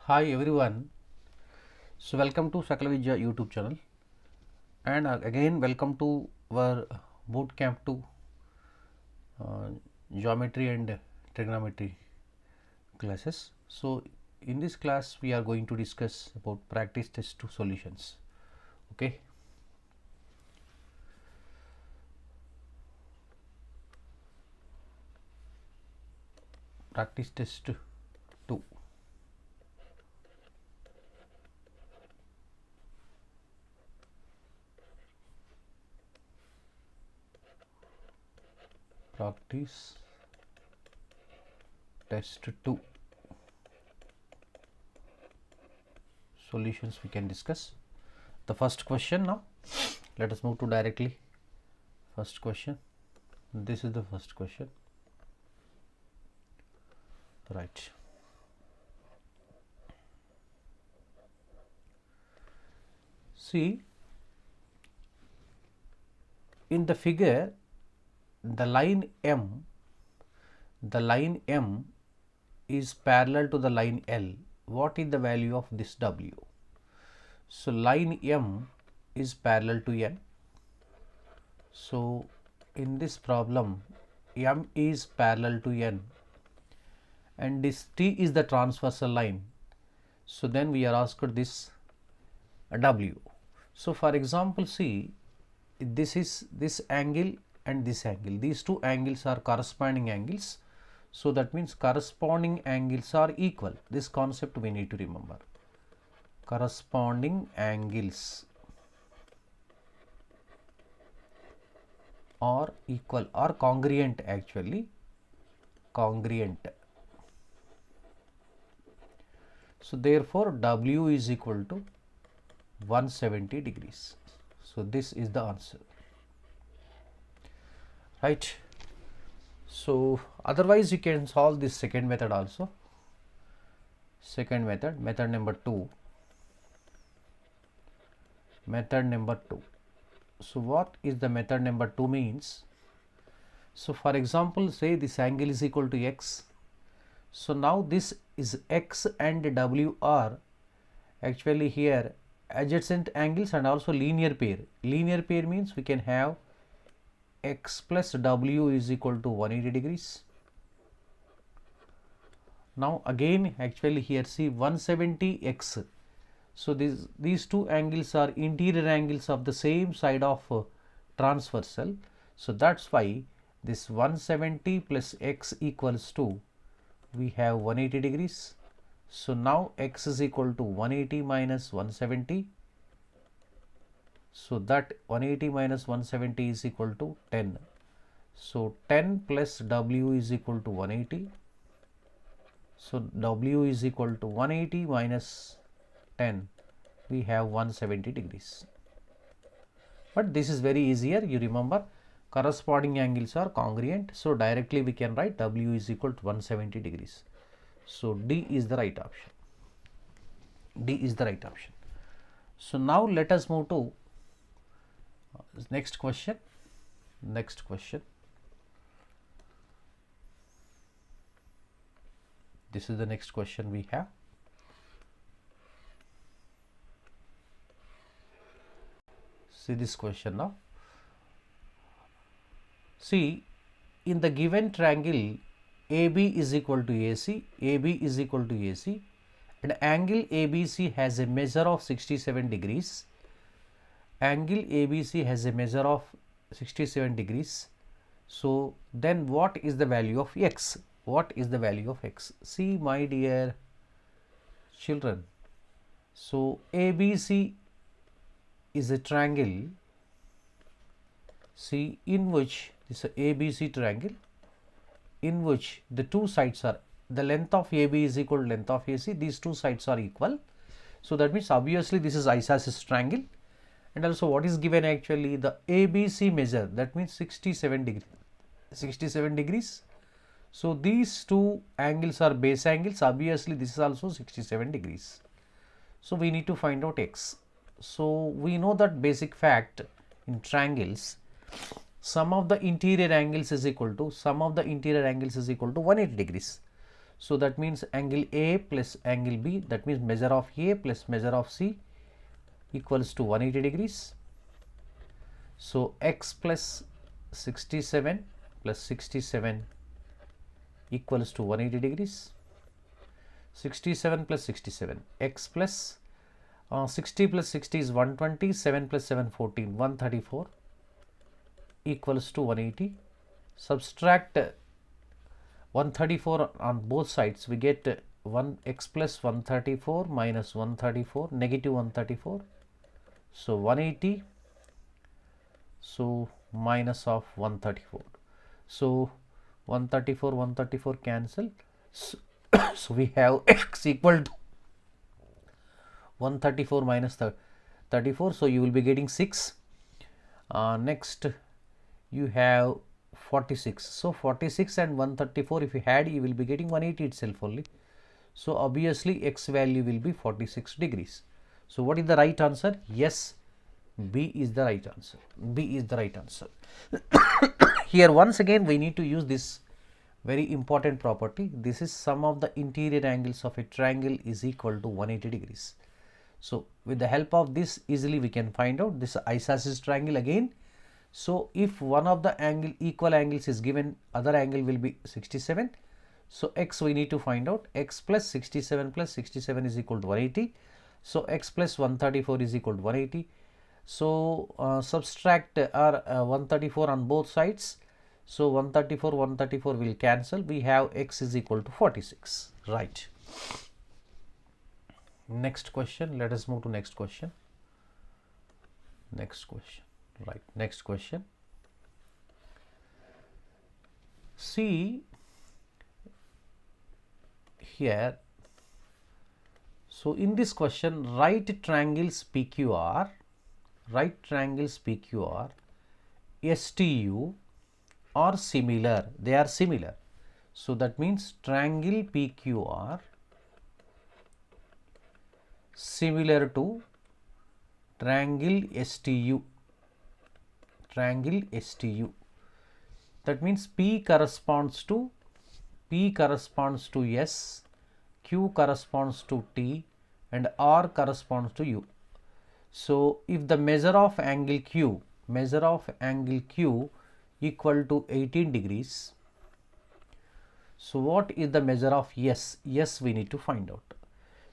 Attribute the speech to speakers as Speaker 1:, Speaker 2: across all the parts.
Speaker 1: Hi everyone. So welcome to Sakalavidya YouTube channel, and again welcome to our boot camp to geometry and trigonometry classes. So in this class we are going to discuss about practice test 2 solutions. Okay. Practice test 2. Practice test 2 solutions we can discuss. The first question now. Let us move to directly first question. This is the first question. Right. See, in the figure, the line M is parallel to the line L. What is the value of this W? So line M is parallel to N. So in this problem, M is parallel to N, and this T is the transversal line. So then we are asked this W. So for example, see, this is this angle and this angle. These two angles are corresponding angles. So that means corresponding angles are equal. This concept we need to remember. Corresponding angles are equal or congruent, actually congruent. So therefore W is equal to 170 degrees. So this is the answer, right? So otherwise you can solve this second method also. Second method, method number 2. Method number 2. So what is the method number 2 means? So for example, say this angle is equal to X. So now this is X and W are actually here adjacent angles and also linear pair. Linear pair means we can have X plus W is equal to 180 degrees. Now again actually here see 170 X. So these two angles are interior angles of the same side of transversal. So that's why this 170 plus X equals to, we have 180 degrees. So now X is equal to 180 minus 170. So that 180 minus 170 is equal to 10. So 10 plus W is equal to 180. So W is equal to 180 minus 10. We have 170 degrees. But this is very easier. You remember corresponding angles are congruent. So directly we can write W is equal to 170 degrees. So D is the right option. D is the right option. So now let us move to next question. Next question. This is the next question we have. See this question now. See, in the given triangle AB is equal to AC, AB is equal to AC, and angle ABC has a measure of 67 degrees. Angle ABC has a measure of 67 degrees. So then what is the value of X? What is the value of X? See, my dear children, so ABC is a triangle, see, in which this is a ABC triangle, in which the two sides are, the length of AB is equal to length of AC. These two sides are equal. So that means obviously this is isosceles triangle. And also what is given actually, the ABC measure, that means 67 degrees. 67 degrees. So these two angles are base angles. Obviously this is also 67 degrees. So we need to find out X. So we know that basic fact in triangles, sum of the interior angles is equal to 180 degrees. So that means angle A plus angle B, that means measure of A plus measure of C equals to 180 degrees. So x plus 67 plus 67 equals to 180 degrees. 67 plus 67, x plus 60 plus 60 is 120, 7 plus 7 14, 134 equals to 180. Subtract 134 on both sides, we get 1x plus 134 minus 134, negative 134. So 180, so minus of 134. So 134 cancel. So we have x equal to 134 minus 34. So you will be getting 6. Next you have 46. So 46 and 134 if you add, you will be getting 180 itself only. So obviously x value will be 46 degrees. So what is the right answer? Yes, B is the right answer. B is the right answer. Here once again we need to use this very important property. This is sum of the interior angles of a triangle is equal to 180 degrees. So with the help of this easily we can find out this isosceles triangle again. So if one of the equal angles is given, other angle will be 67. So x we need to find out. X plus 67 is equal to 180. So x plus 134 is equal to 180. So subtract 134 on both sides. So 134 will cancel. We have x is equal to 46. Right. Next question. Let us move to next question. Next question. Right. Next question. See here. So in this question, right triangles PQR, STU are similar. They are similar. So that means triangle PQR similar to triangle STU. That means P corresponds to S, Q corresponds to T, and R corresponds to U. So if the measure of angle Q equal to 18 degrees, so what is the measure of S? Yes, we need to find out.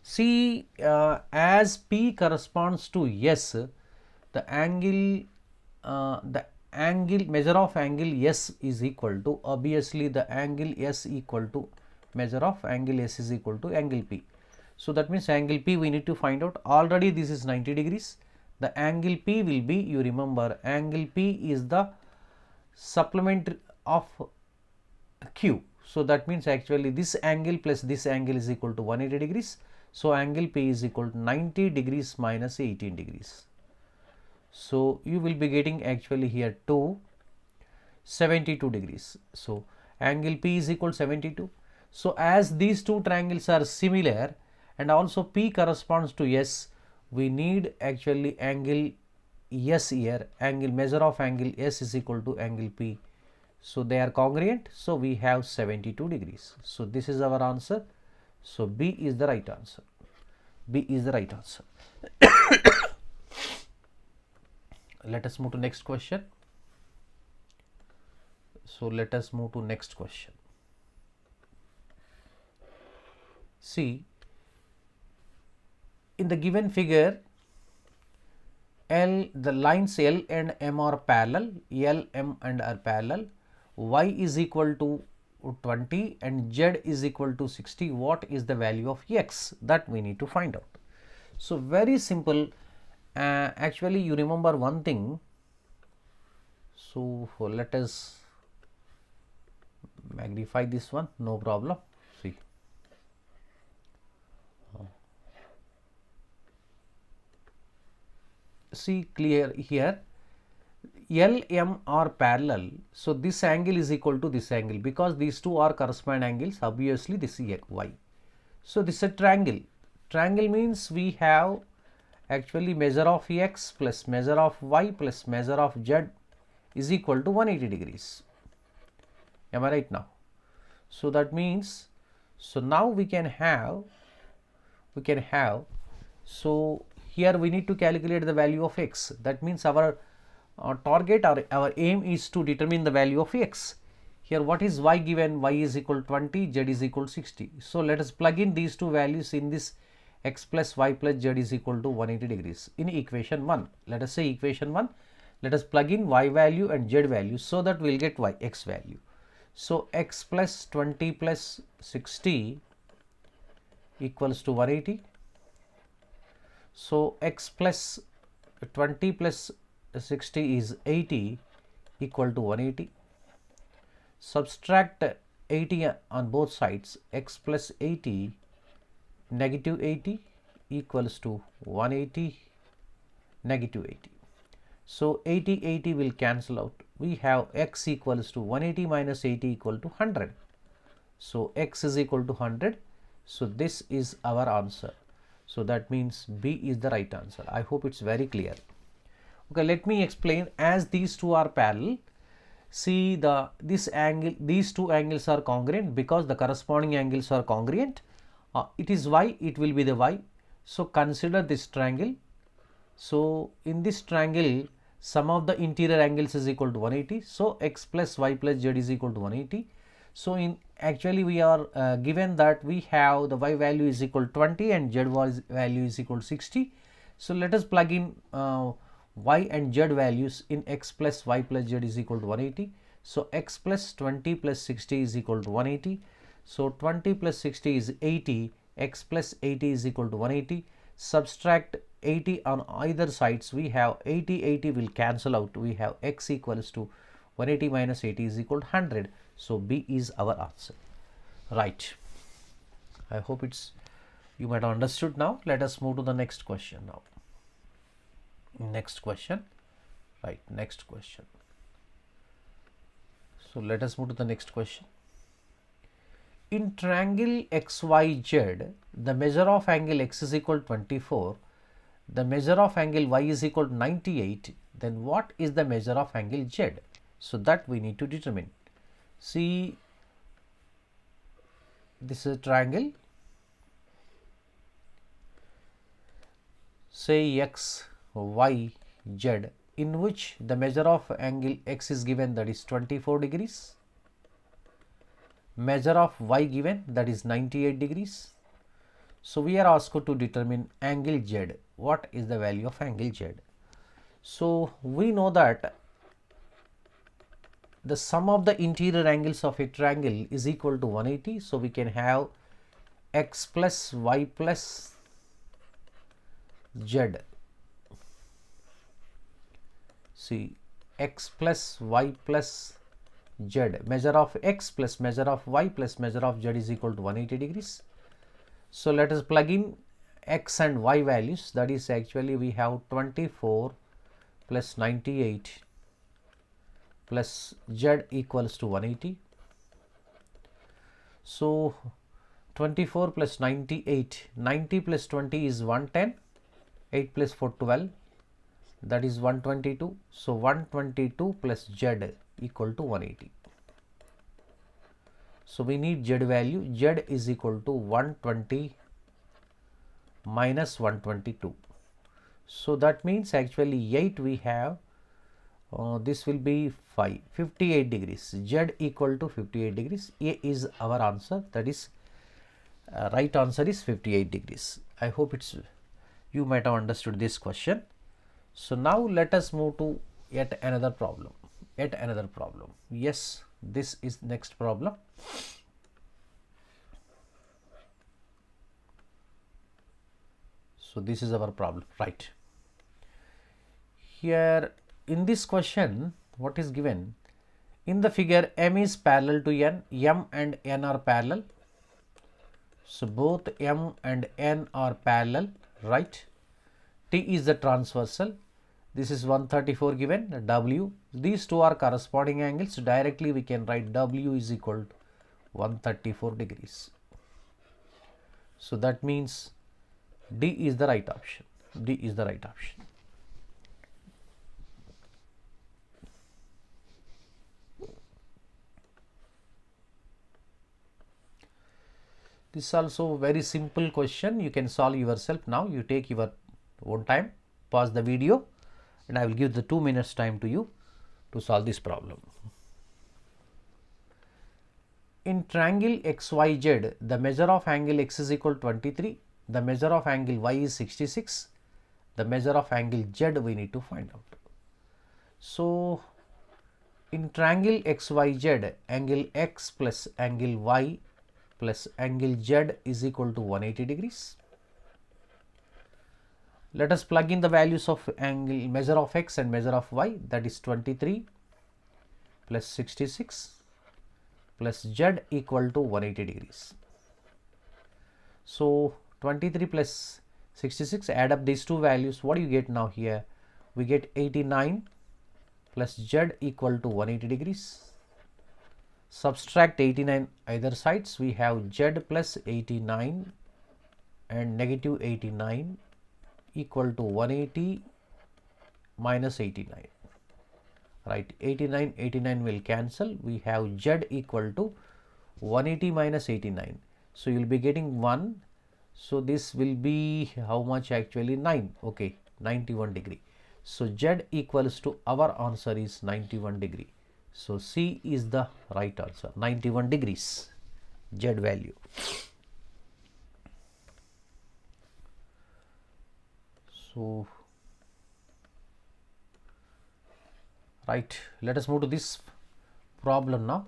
Speaker 1: See, as P corresponds to S, the measure of angle S is equal to, obviously the angle S equal to measure of angle S is equal to angle P. So that means angle P we need to find out. Already this is 90 degrees. The angle P will be, you remember, angle P is the supplement of Q. So that means actually this angle plus this angle is equal to 180 degrees. So angle P is equal to 90 degrees minus 18 degrees. So you will be getting actually here 72 degrees. So angle P is equal to 72. So as these two triangles are similar and also P corresponds to S, we need actually angle S here. Measure of angle S is equal to angle P. So they are congruent. So we have 72 degrees. So this is our answer. So B is the right answer. B is the right answer. Let us move to next question. So let us move to next question. See, in the given figure, the lines L and M are parallel, L, M and are parallel, Y is equal to 20 and Z is equal to 60. What is the value of X? That we need to find out. So very simple. Actually you remember one thing. So let us magnify this one, no problem. See, see clear here, L, M are parallel. So this angle is equal to this angle because these two are corresponding angles. Obviously this is Y. So this is a triangle. Triangle means we have actually measure of X plus measure of Y plus measure of Z is equal to 180 degrees. Am I right now? So that means, So now we can have, so here we need to calculate the value of x. That means our target or our aim is to determine the value of x. Here what is y given? Y is equal to 20, z is equal to 60. So let us plug in these two values in this x plus y plus z is equal to 180 degrees in equation 1. Let us say equation 1. Let us plug in y value and z value so that we will get x value. So x plus 20 plus 60 equals to 180. So x plus 20 plus 60 is 80 equal to 180. Subtract 80 on both sides. X plus 80 negative 80 equals to 180 negative 80. So 80 will cancel out. We have x equals to 180 minus 80 equal to 100. So x is equal to 100. So this is our answer. So that means B is the right answer. I hope it's very clear. Okay, let me explain. As these two are parallel, see this angle, these two angles are congruent because the corresponding angles are congruent. It is y, it will be the y. So consider this triangle. So in this triangle, sum of the interior angles is equal to 180. So x plus y plus z is equal to 180. So in actually we are given that we have the y value is equal to 20 and z value is equal to 60. So let us plug in y and z values in x plus y plus z is equal to 180. So x plus 20 plus 60 is equal to 180. So 20 plus 60 is 80. X plus 80 is equal to 180. Subtract 80 on either sides. We have 80 will cancel out. We have x equals to 180 minus 80 is equal to 100. So B is our answer. Right. I hope you might have understood now. Let us move to the next question now. Next question. Right. Next question. So let us move to the next question. In triangle XYZ, the measure of angle x is equal to 24, the measure of angle y is equal to 98, then what is the measure of angle z? So that we need to determine. See, this is a triangle, say x, y, z, in which the measure of angle x is given, that is 24 degrees. Measure of y given, that is 98 degrees. So we are asked to determine angle z. What is the value of angle z? So we know that the sum of the interior angles of a triangle is equal to 180. So we can have x plus y plus z. See, x plus y plus z, measure of x plus measure of y plus measure of z is equal to 180 degrees. So let us plug in x and y values. That is actually we have 24 plus 98 plus z equals to 180. So 24 plus 98, 90 plus 20 is 110, 8 plus 4 12, that is 122. So 122 plus z equal to 180. So we need z value. Z is equal to 120 minus 122. So that means actually 8 we have, this will be 58 degrees. Z equal to 58 degrees. A is our answer. That is right answer is 58 degrees. I hope you might have understood this question. So now let us move to yet another problem. Yes, this is next problem. So this is our problem, right? Here in this question, what is given? In the figure, M is parallel to N, M and N are parallel. So both M and N are parallel, right? T is the transversal. This is 134 given, W. These two are corresponding angles. Directly we can write W is equal to 134 degrees. So that means D is the right option. D is the right option. This is also very simple question. You can solve yourself now. You take your own time, pause the video, and I will give the 2 minutes time to you to solve this problem. In triangle XYZ, the measure of angle x is equal to 23, the measure of angle y is 66, the measure of angle z we need to find out. So, in triangle XYZ, angle x plus angle y plus angle z is equal to 180 degrees. Let us plug in the values of angle measure of x and measure of y, that is 23 plus 66 plus z equal to 180 degrees. So, 23 plus 66, add up these two values, what do you get now here? We get 89 plus z equal to 180 degrees. Subtract 89 either sides, we have z plus 89 and negative 89 equal to 180 minus 89. Right, 89 will cancel, we have z equal to 180 minus 89. So, you will be getting 1. So, this will be how much actually? 9. Okay, 91 degree. So, z equals to, our answer is 91 degree. So, C is the right answer, 91 degrees z value. So, right, let us move to this problem now.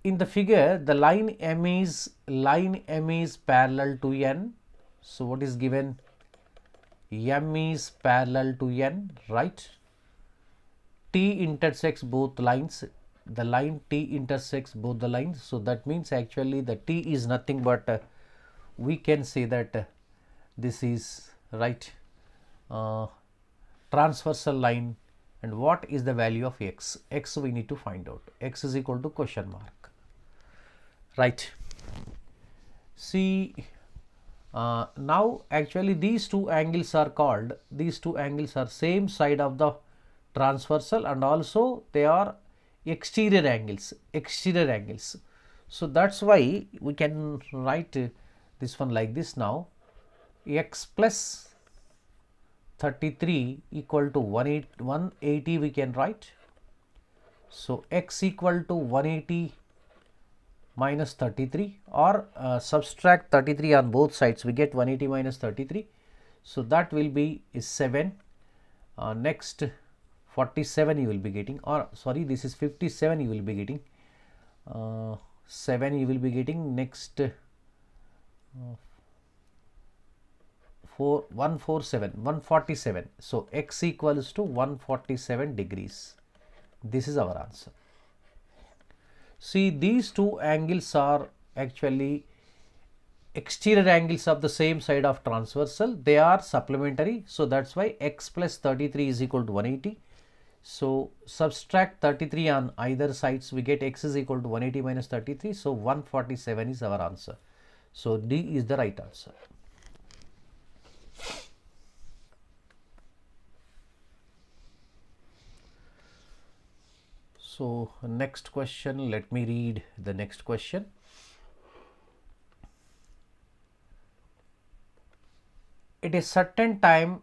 Speaker 1: In the figure, the line M is parallel to N. So, what is given? M is parallel to N, right? T intersects both lines. The line T intersects both the lines. So, that means actually the T is nothing but we can say that this is right transversal line. And what is the value of x? X we need to find out. X is equal to question mark. Right. See, now actually these two angles are called, these two angles are same side of the transversal and also they are exterior angles, So, that is why we can write this one like this now, x plus 33 equal to 180 we can write. So, x equal to 180 minus 33 or subtract 33 on both sides, we get 180 minus 33. So, that will be is 7. Next 47 you will be getting, or sorry, this is 57 you will be getting, 7 you will be getting, next 147. So, x equals to 147 degrees. This is our answer. See, these two angles are actually exterior angles of the same side of transversal. They are supplementary. So, that is why x plus 33 is equal to 180. So, subtract 33 on either sides, we get x is equal to 180 minus 33. So, 147 is our answer. So, D is the right answer. So, next question, let me read the next question. At a certain time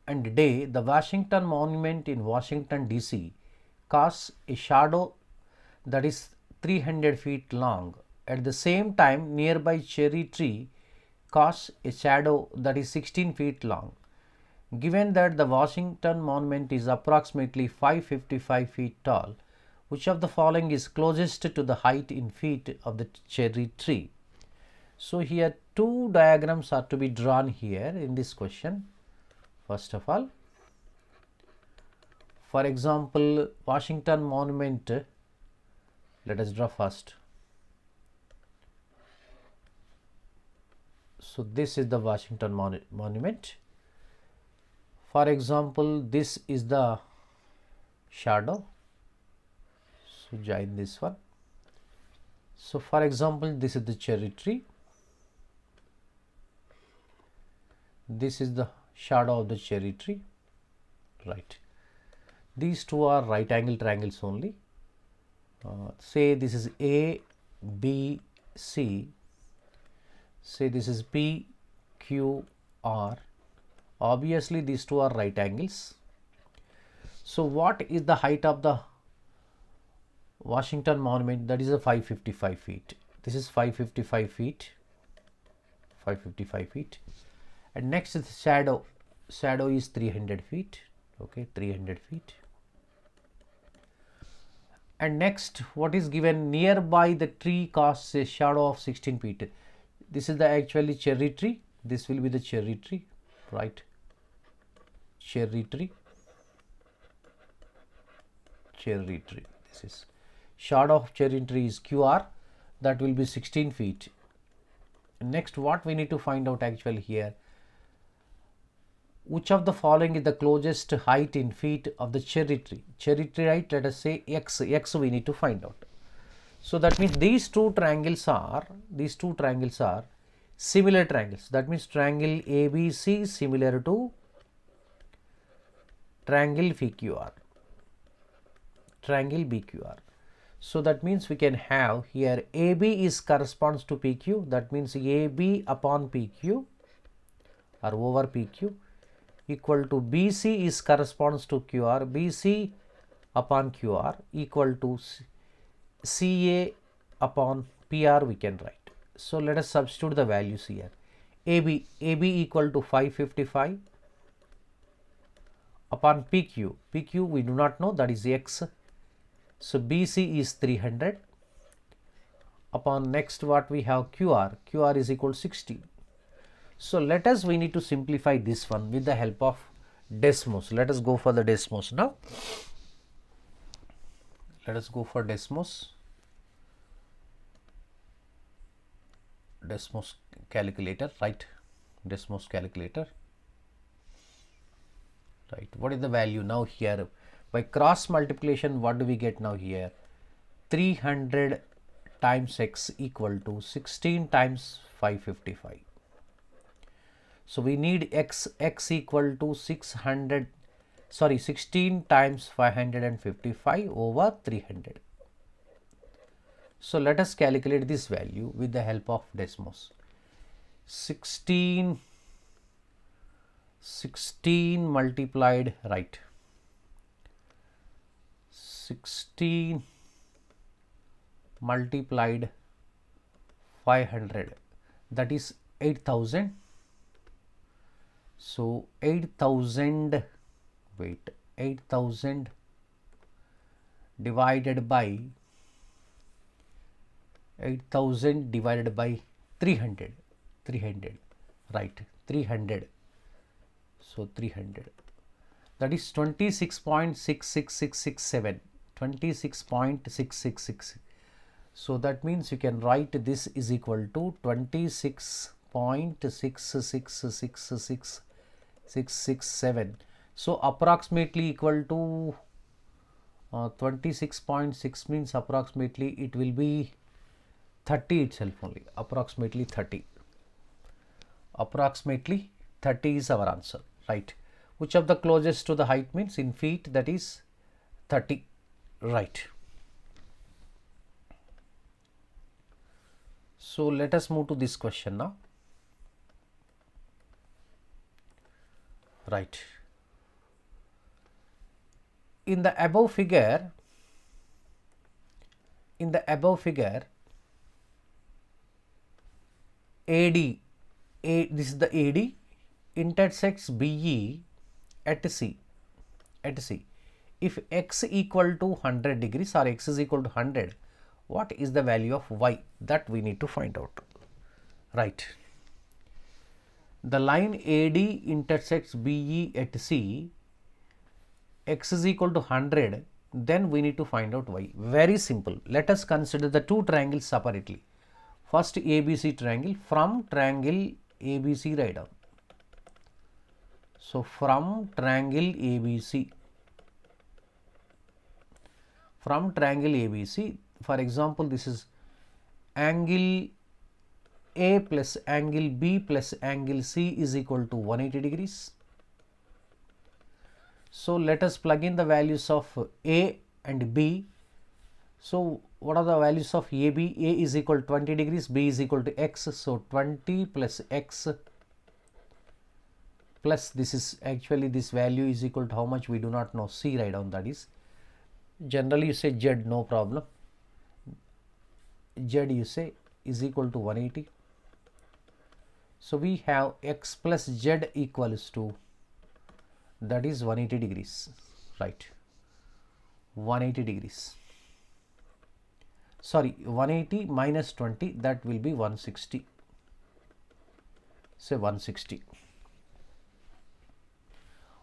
Speaker 1: and day, the Washington Monument in Washington DC casts a shadow that is 300 feet long. At the same time, nearby cherry tree casts a shadow that is 16 feet long. Given that the Washington Monument is approximately 555 feet tall, which of the following is closest to the height in feet of the cherry tree? So, here two diagrams are to be drawn here in this question. First of all, for example, Washington Monument, let us draw first. So, this is the Washington Monument. For example, this is the shadow. So, join this one. So, for example, this is the cherry tree. This is the shadow of the cherry tree, right. These two are right angle triangles only. Say this is A, B, C. say this is PQR. Obviously these two are right angles. So what is the height of the Washington Monument? That is a 555 feet. This is 555 feet. 555 feet. And next is shadow. Shadow is 300 feet. Okay, 300 feet. And next, what is given? Nearby the tree casts a shadow of 16 feet. This is the actually cherry tree. This will be the cherry tree, right? Cherry tree. Cherry tree. This is shadow of cherry tree is QR. That will be 16 feet. Next, what we need to find out actually here? Which of the following is the closest height in feet of the cherry tree? Cherry tree, right? Let us say X. X we need to find out. So that means these two triangles are similar triangles. That means triangle ABC similar to triangle PQR. Triangle BQR. So that means we can have here AB is corresponds to PQ. That means AB upon PQ or over PQ equal to BC is corresponds to QR. BC upon QR equal to CA upon PR we can write. So let us substitute the values here. AB equal to 555 upon PQ. PQ we do not know, that is X. So BC is 300 upon next what we have QR. QR is equal to 60. So let us, we need to simplify this one with the help of Desmos. Let us go for the Desmos now. Let us go for Desmos. Desmos calculator, right? Desmos calculator. Right. What is the value now here? By cross multiplication, what do we get now here? 300 times X equal to 16 times 555. So we need X equal to 16 times 555 over 300. So let us calculate this value with the help of Desmos. 16 multiplied, right? 16 multiplied 500, that is 8000. So 8000 divided by 300, right? 300. So 300, that is 26.66667. 26.666. So that means you can write this is equal to 26.6666667. So approximately equal to 26.6 means approximately it will be 30 itself only. Approximately 30. Approximately 30 is our answer, right? Which of the closest to the height means in feet, that is 30. Right. So let us move to this question now. Right. In the above figure, AD, this is the AD intersects BE at C. If x equal to 100 degrees or x is equal to 100, what is the value of y? That we need to find out, right? The line AD intersects BE at C, x is equal to 100, then we need to find out y. Very simple. Let us consider the two triangles separately. First ABC triangle, from triangle ABC write down. So from triangle ABC, for example, this is angle A plus angle B plus angle C is equal to 180 degrees. So let us plug in the values of A and B. So what are the values of AB? A is equal to 20 degrees, B is equal to X. So 20 plus X plus this is actually this value is equal to how much we do not know. C write down, that is generally you say Z, no problem. Z you say is equal to 180. So we have X plus Z equals to, that is 180 degrees, right? 180 degrees. Sorry, 180 minus 20, that will be 160. Say 160.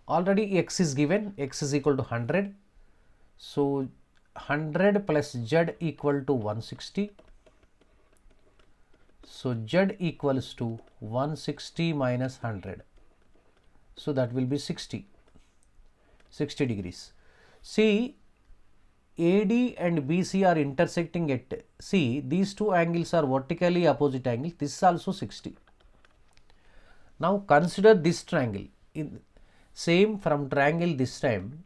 Speaker 1: Already X is given, X is equal to 100. So 100 plus Z equal to 160. So Z equals to 160 minus 100. So that will be 60 degrees. See, AD and BC are intersecting at C. These two angles are vertically opposite angles. This is also 60. Now consider this triangle. In same from triangle this time,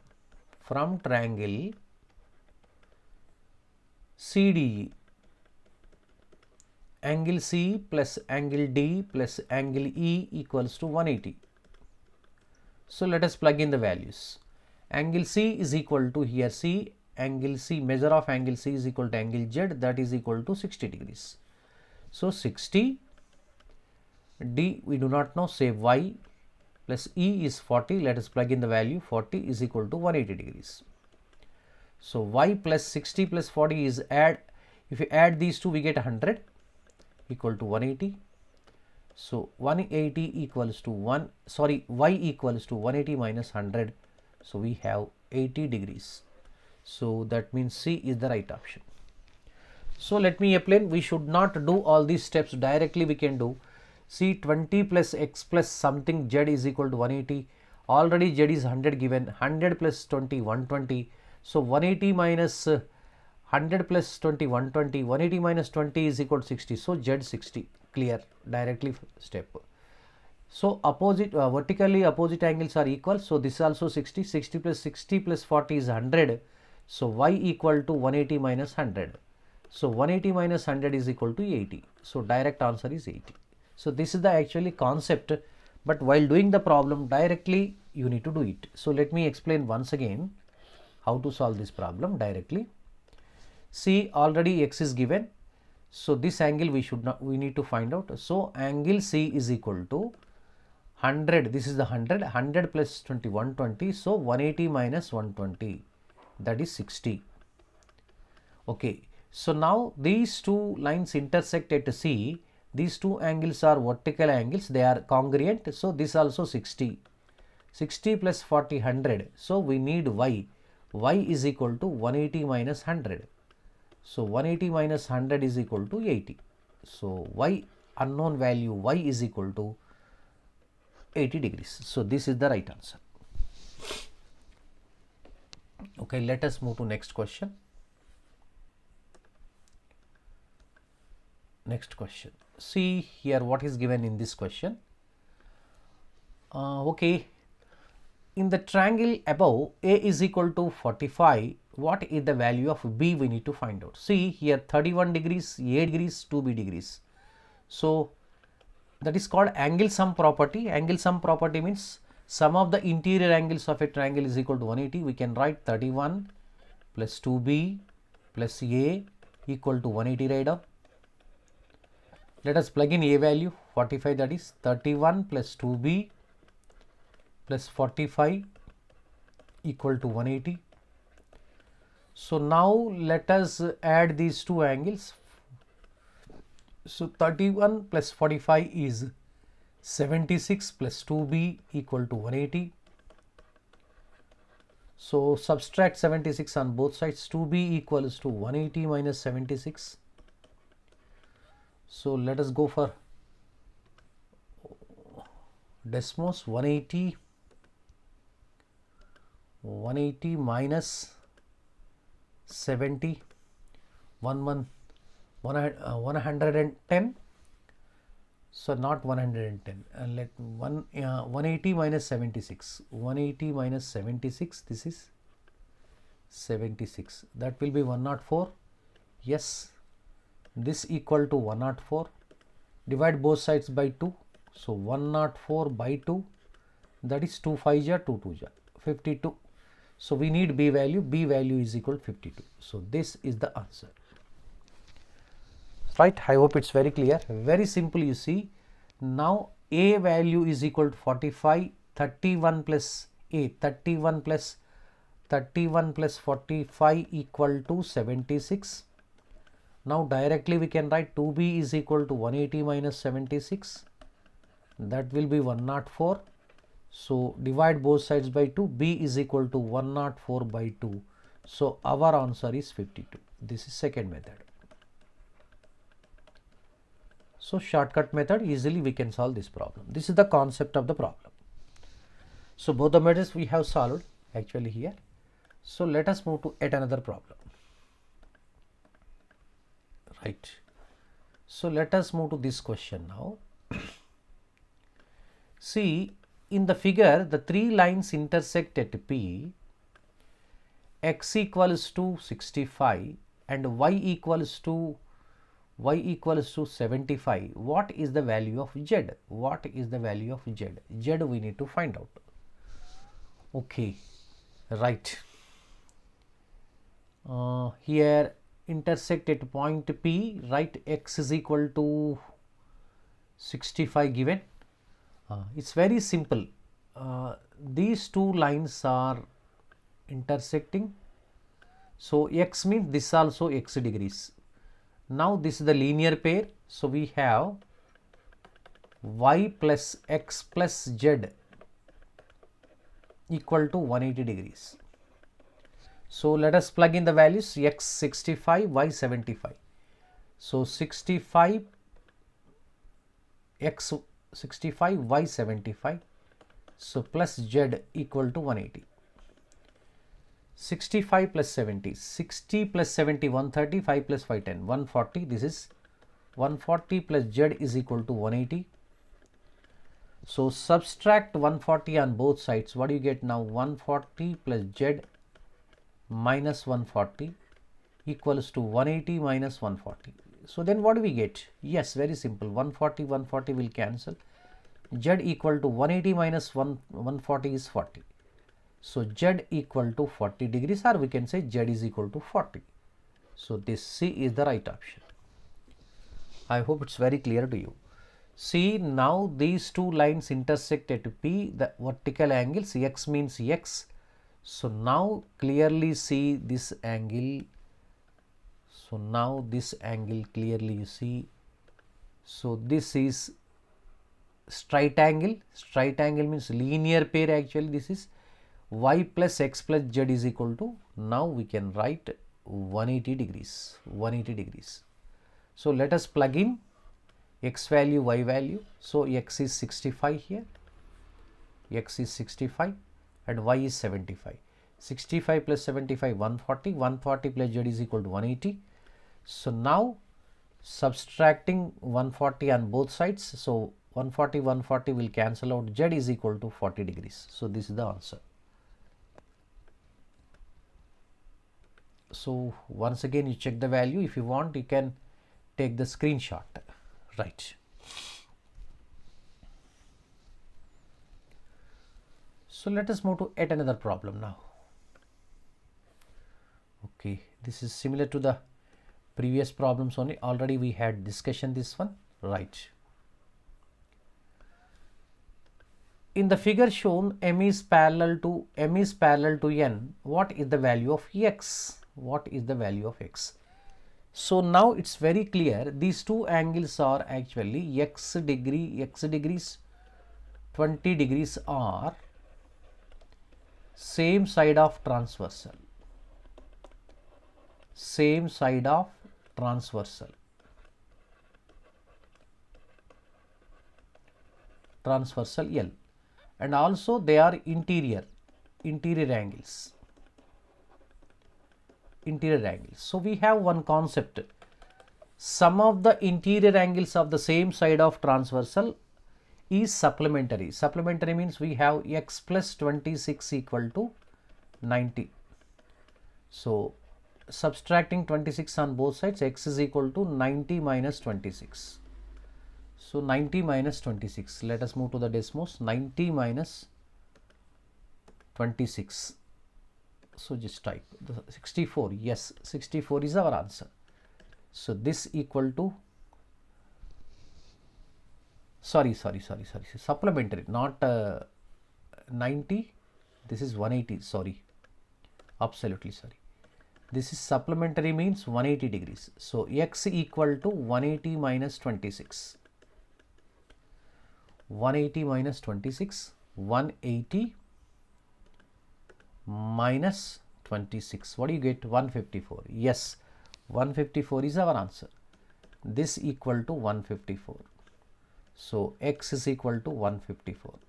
Speaker 1: from triangle CDE, angle C plus angle D plus angle E equals to 180. So let us plug in the values. Angle C is equal to, here C, angle C, measure of angle C is equal to angle Z, that is equal to 60 degrees. So 60, D we do not know, say Y plus E is 40, let us plug in the value, 40 is equal to 180 degrees. So Y plus 60 plus 40 is add, if you add these two we get 100 equal to 180. So 180 equals to Y equals to 180 minus 100. So we have 80 degrees. So that means C is the right option. So let me explain, we should not do all these steps directly, we can do. See, 20 plus X plus something Z is equal to 180. Already Z is 100 given, 100 plus 20, 120. So 180 minus 100 plus 20, 120, 180 minus 20 is equal to 60. So Z 60, clear, directly step. So opposite, vertically opposite angles are equal. So this is also 60, 60 plus 40 is 100. So Y equal to 180 minus 100. So 180 minus 100 is equal to 80. So direct answer is 80. So this is the actually concept, but while doing the problem directly you need to do it. So let me explain once again how to solve this problem directly. See, already X is given. So this angle we need to find out. So angle C is equal to 100, this is the 100 plus 20, 120. So 180 minus 120, that is 60. Okay, so now these two lines intersect at C. These two angles are vertical angles, they are congruent. So this also 60. 60 plus 40, 100. So we need Y. Y is equal to 180 minus 100. So 180 minus 100 is equal to 80. So Y, unknown value Y is equal to 80 degrees. So this is the right answer. Okay, let us move to next question. Next question. See here what is given in this question. Okay, in the triangle above, A is equal to 45. What is the value of B? We need to find out. See here 31 degrees, A degrees, 2B degrees. So that is called angle sum property. Angle sum property means sum of the interior angles of a triangle is equal to 180. We can write 31 plus 2B plus A equal to 180 right down. Let us plug in A value 45, that is 31 plus 2B plus 45 equal to 180. So now let us add these two angles. So 31 plus 45 is 76 plus 2B equal to 180. So subtract 76 on both sides. 2B equals to 180 minus 76. So let us go for Desmos. 180 minus 70, 110. So not 110. Let 180 minus 76. 180 minus 76. This is 76. That will be 104. Yes, this equal to 104. Divide both sides by 2. So 104 by 2, that is 2 5 ja 2 2 ja 52. So we need B value. B value is equal to 52. So this is the answer. Right, I hope it's very clear. Very simple, you see. Now A value is equal to 45, 31 plus A, 31 plus 45 equal to 76. Now directly we can write 2B is equal to 180 minus 76. That will be 104. So divide both sides by 2. B is equal to 104 by 2. So our answer is 52. This is second method. So shortcut method, easily we can solve this problem. This is the concept of the problem. So both the methods we have solved actually here. So let us move to yet another problem. Right. So let us move to this question now. See, in the figure, the three lines intersect at P. X equals to 65 and y equals to 75. What is the value of Z? What is the value of Z? Z we need to find out. Okay, right. Here intersect at point P, right? X is equal to 65 given. It's very simple. These two lines are intersecting. So x means this also x degrees. Now this is the linear pair. So we have y plus x plus z equal to 180 degrees. So let us plug in the values. X 65, y 75. So 65, x 65, y 75. So plus z equal to 180. 65 plus 70, 60 plus 70, 130, 5 plus 5, 10, 140. This is 140 plus z is equal to 180. So subtract 140 on both sides. What do you get now? 140 plus z minus 140 equals to 180 minus 140. So then what do we get? Yes, very simple. 140 will cancel. Z equal to 180 minus 140 is 40. So Z equal to 40 degrees, or we can say Z is equal to 40. So this C is the right option. I hope it's very clear to you. See, now these two lines intersect at P, the vertical angles, x means x. So now clearly see this angle. So now this angle clearly you see. So this is straight angle. Straight angle means linear pair actually. This is y plus x plus z is equal to, now we can write 180 degrees. 180 degrees. So let us plug in x value, y value. So x is 65 here. X is 65 and y is 75. 65 plus 75, 140. 140 plus z is equal to 180. So now subtracting 140 on both sides. So 140 will cancel out. Z is equal to 40 degrees. So this is the answer. So once again you check the value. If you want, you can take the screenshot. Right. So let us move to yet another problem now. Okay, this is similar to the previous problems only. Already we had discussion this one. Right. In the figure shown, M is parallel to n. What is the value of x? What is the value of x? So now it's very clear. These two angles are actually x degrees, 20 degrees are same side of transversal. Same side of transversal. Transversal L. And also they are interior angles. Interior angles. So we have one concept. Sum of the interior angles of the same side of transversal is supplementary. Supplementary means we have x plus 26 equal to 90. So subtracting 26 on both sides, x is equal to 90 minus 26. So 90 minus 26, let us move to the Desmos, 90 minus 26. So just type the 64, yes, 64 is our answer. So this equal to, sorry, supplementary, not 90, this is 180, sorry, absolutely sorry. This is supplementary, means 180 degrees. So x equal to 180 minus 26. 180 minus 26, 180 minus 26. What do you get? 154. Yes, 154 is our answer. This equal to 154. So x is equal to 154.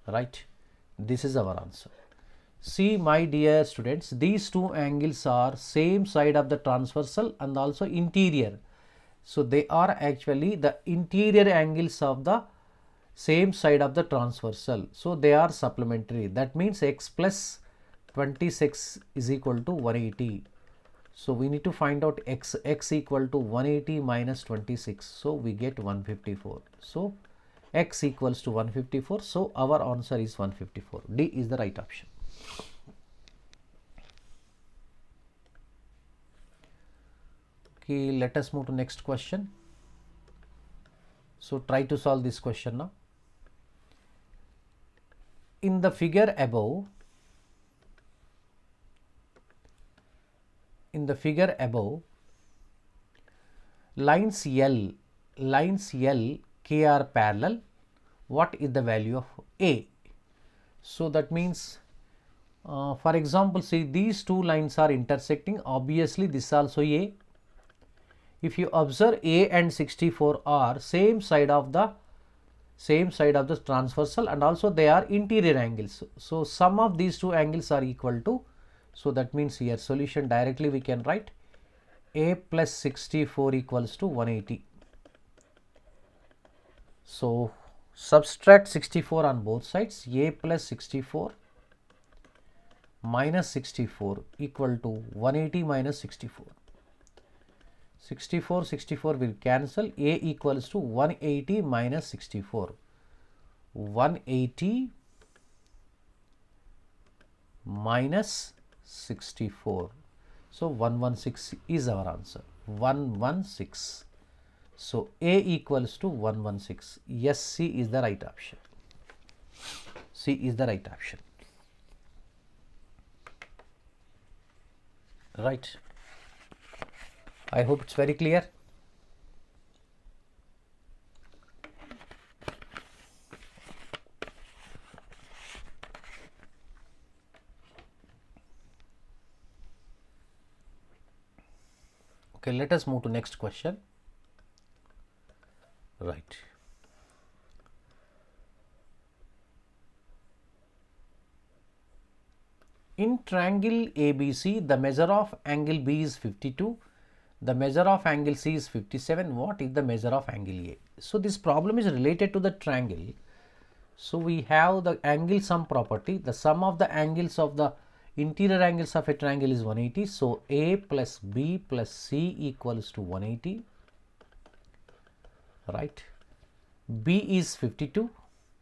Speaker 1: Right? This is our answer. See, my dear students, these two angles are same side of the transversal and also interior. So they are actually the interior angles of the same side of the transversal. So they are supplementary. That means x plus 26 is equal to 180. So we need to find out x equal to 180 minus 26. So we get 154. So x equals to 154. So our answer is 154. D is the right option. Okay, let us move to next question. So try to solve this question now. In the figure above, lines L, K are parallel. What is the value of A? So that means, for example, see, these two lines are intersecting. Obviously, this is also A. If you observe, A and 64 are same side of the transversal, and also they are interior angles. So sum of these two angles are equal to, so that means here solution directly we can write A plus 64 equals to 180. So subtract 64 on both sides, A plus 64 minus 64 equal to 180 minus 64. 64 will cancel. A equals to 180 minus 64. 180 minus 64. So 116 is our answer. 116. So A equals to 116. Yes, C is the right option. C is the right option. Right. I hope it's very clear. Okay, let us move to next question. Right. In triangle ABC, the measure of angle B is 52. The measure of angle C is 57. What is the measure of angle A? So this problem is related to the triangle. So we have the angle sum property. The sum of the angles of the interior angles of a triangle is 180. So A plus B plus C equals to 180. Right. B is 52.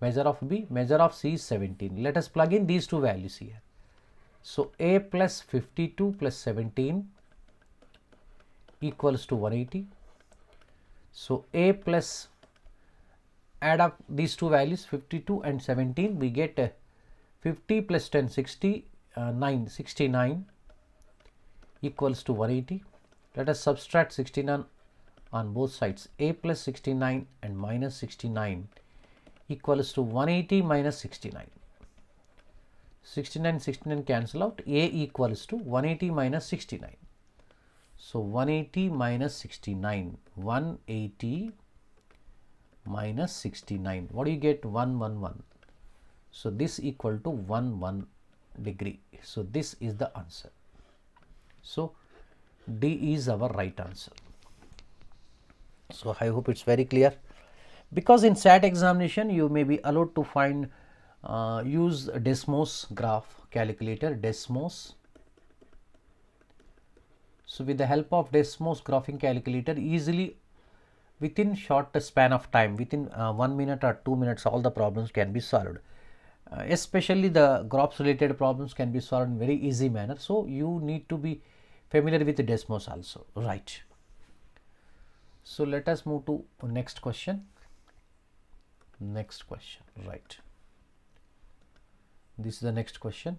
Speaker 1: Measure of B. Measure of C is 17. Let us plug in these two values here. So A plus 52 plus 17 equals to 180. So A plus, add up these two values 52 and 17, we get 50 plus 10 69 equals to 180. Let us subtract 69 on both sides. A plus 69 and minus 69 equals to 180 minus 69. 69 cancel out. A equals to 180 minus 69. So 180 minus 69, 180 minus 69, what do you get? 111. So this equal to 11 degree. So this is the answer. So D is our right answer. So I hope it's very clear, because in SAT examination you may be allowed to find use Desmos graph calculator, Desmos So with the help of Desmos graphing calculator, easily within short span of time, within 1 minute or 2 minutes, all the problems can be solved. Especially the graphs related problems can be solved in very easy manner. So you need to be familiar with Desmos also, right? So let us move to next question. Next question, right? This is the next question.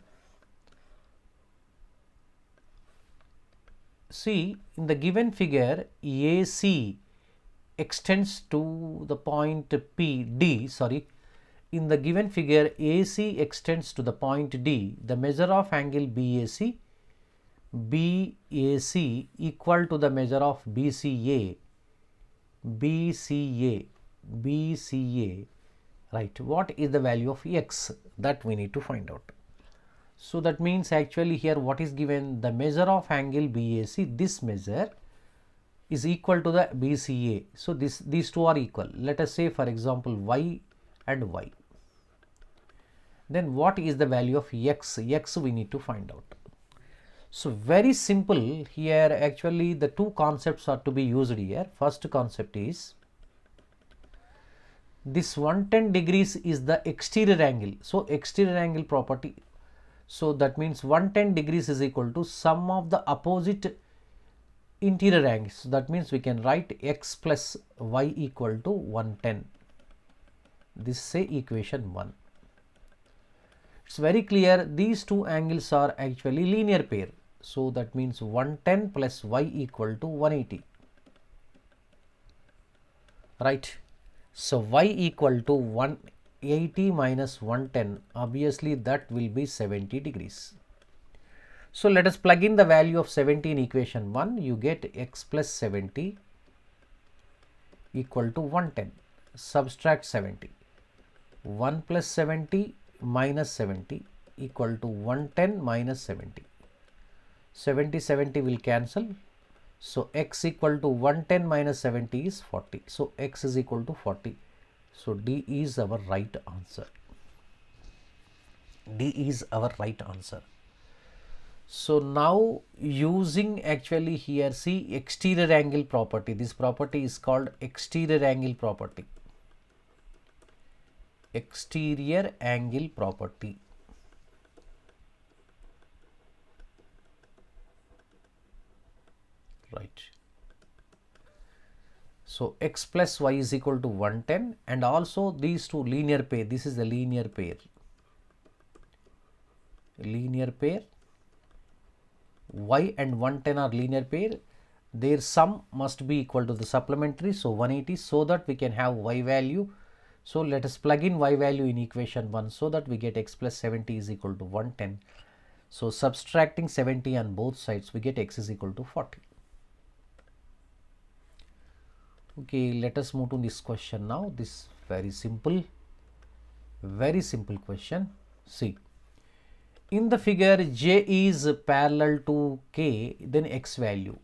Speaker 1: See, in the given figure, AC extends to the point D. In the given figure, AC extends to the point D. The measure of angle BAC equal to the measure of BCA. Right. What is the value of X? That we need to find out. So that means actually here what is given, the measure of angle BAC, this measure is equal to the BCA. So these two are equal. Let us say for example Y and Y. Then what is the value of X? X we need to find out. So very simple here, actually the two concepts are to be used here. First concept is this 110 degrees is the exterior angle. So exterior angle property. So that means 110 degrees is equal to sum of the opposite interior angles. So that means we can write X plus Y equal to 110. This is say equation 1. It's very clear these two angles are actually linear pair. So that means 110 plus Y equal to 180. Right. So Y equal to 180 minus 110, obviously that will be 70 degrees. So let us plug in the value of 70 in equation 1. You get X plus 70 equal to 110. Subtract 70. 1 plus 70 minus 70 equal to 110 minus 70. 70 will cancel. So X equal to 110 minus 70 is 40. So X is equal to 40. So D is our right answer. D is our right answer. So now using actually here, see exterior angle property. This property is called exterior angle property. Exterior angle property. Right. So X plus Y is equal to 110, and also these two linear pair. This is the linear pair. Linear pair. Y and 110 are linear pair. Their sum must be equal to the supplementary. So 180, so that we can have Y value. So let us plug in Y value in equation 1 so that we get X plus 70 is equal to 110. So subtracting 70 on both sides, we get X is equal to 40. Okay, let us move to this question now. This very simple question. See, in the figure J is parallel to K, then X value.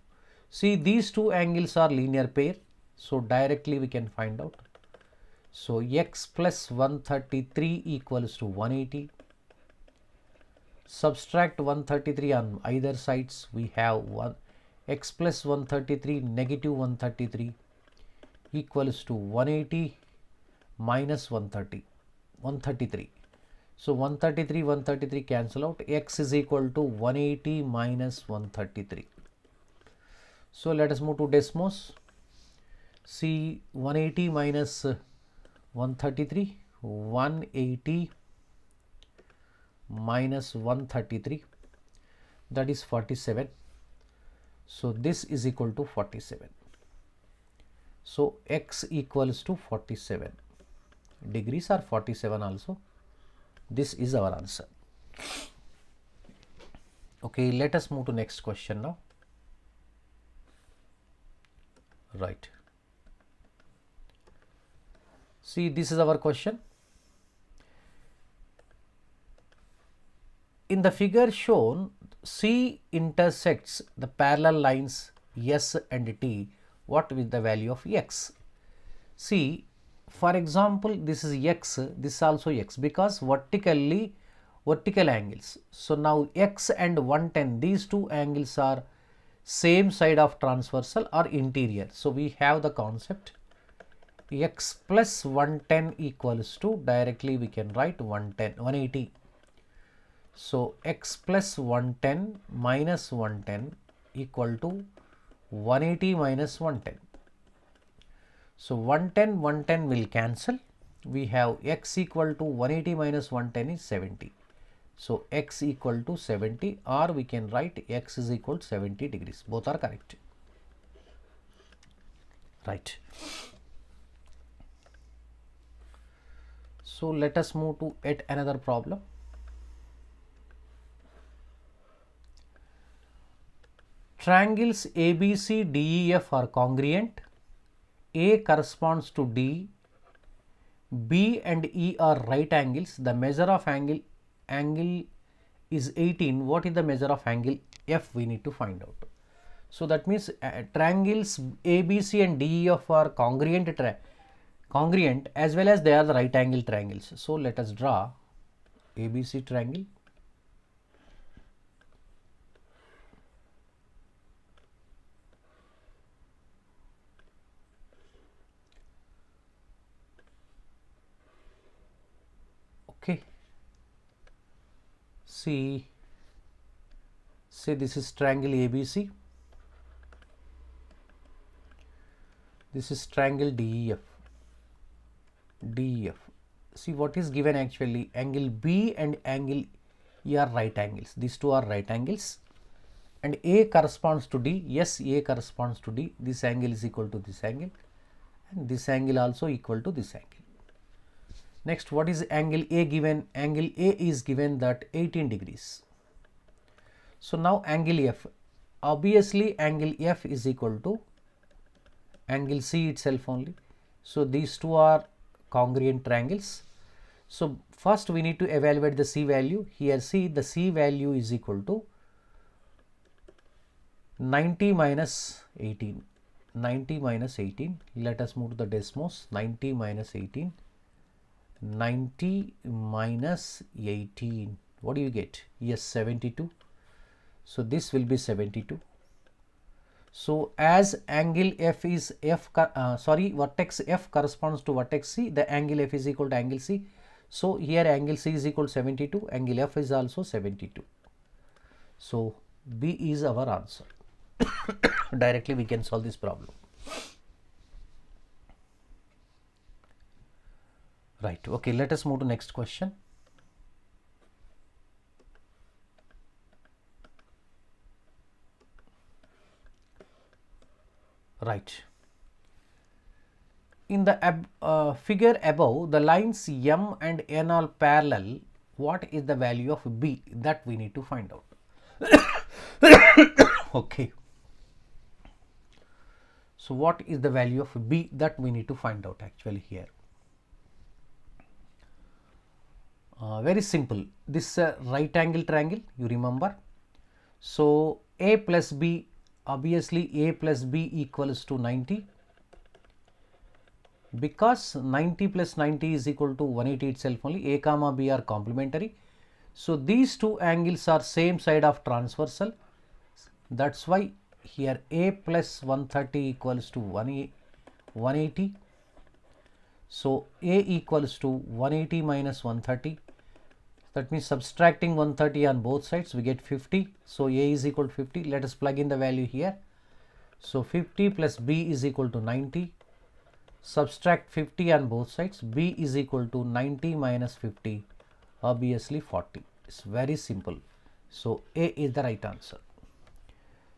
Speaker 1: See, these two angles are linear pair. So directly we can find out. So X plus 133 equals to 180. Subtract 133 on either sides. We have X plus 133 negative 133 equals to 180 minus 133. So 133 cancel out. X is equal to 180 minus 133. So let us move to Desmos. See, 180 minus 133, 180 minus 133, that is 47. So this is equal to 47. So X equals to 47 degrees or 47 also. This is our answer. Okay, let us move to next question now. Right. See, this is our question. In the figure shown, C intersects the parallel lines S and T. What is the value of X? See, for example, this is X, this is also X, because vertical angles. So now X and 110, these two angles are same side of transversal or interior. So we have the concept x plus 110 equals to, directly we can write 180. So x plus 110 minus 110 equal to 180 minus 110. So 110 110 will cancel. We have x equal to 180 minus 110 is 70. So x equal to 70, or we can write x is equal to 70 degrees. Both are correct. Right. So let us move to yet another problem. Triangles ABC, DEF are congruent. A corresponds to D. B and E are right angles. The measure of angle is 18. What is the measure of angle F? We need to find out. So that means triangles ABC and DEF are congruent as well as they are the right angle triangles. So let us draw ABC triangle. Okay. Say this is triangle ABC. This is triangle DEF. See what is given actually, angle B and angle E are right angles. These two are right angles. And A corresponds to D. Yes, A corresponds to D. This angle is equal to this angle. And this angle also equal to this angle. Next, what is angle A given? Angle A is given that 18 degrees. So now angle F. Obviously angle F is equal to angle C itself only. So these two are congruent triangles. So first we need to evaluate the C value. Here see the C value is equal to 90 minus 18. 90 minus 18. Let us move to the Desmos. 90 minus 18. 90 minus 18. What do you get? Yes, 72. So this will be 72. So as angle F is vertex F corresponds to vertex C, the angle F is equal to angle C. So here angle C is equal to 72, angle F is also 72. So B is our answer. Directly we can solve this problem. Right. Okay, let us move to next question. Right. In the figure above, the lines M and N are parallel. What is the value of B? That we need to find out. Okay. So what is the value of B? That we need to find out actually here. Very simple. This is a right angle triangle, you remember. So A plus B, obviously A plus B equals to 90. Because 90 plus 90 is equal to 180 itself only, A comma B are complementary. So these two angles are same side of transversal. That's why here A plus 130 equals to 180. So A equals to 180 minus 130. That means subtracting 130 on both sides, we get 50. So A is equal to 50. Let us plug in the value here. So 50 plus B is equal to 90. Subtract 50 on both sides. B is equal to 90 minus 50. Obviously 40. It's very simple. So A is the right answer.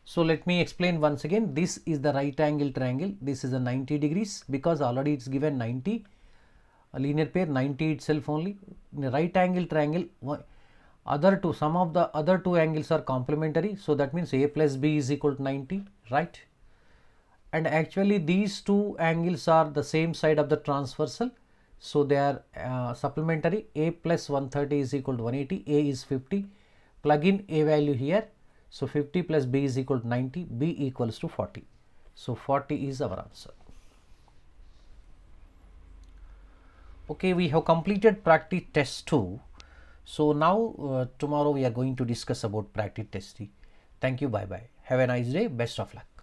Speaker 1: So let me explain once again. This is the right angle triangle. This is a 90 degrees because already it's given 90. A linear pair 90 itself only. In a right angle triangle, some of the other two angles are complementary. So that means A plus B is equal to 90, right? And actually these two angles are the same side of the transversal. So they are supplementary. A plus 130 is equal to 180. A is 50. Plug in A value here. So 50 plus B is equal to 90. B equals to 40. So 40 is our answer. Okay, we have completed practice test 2. So now tomorrow we are going to discuss about practice test 3. Thank you. Bye bye. Have a nice day. Best of luck.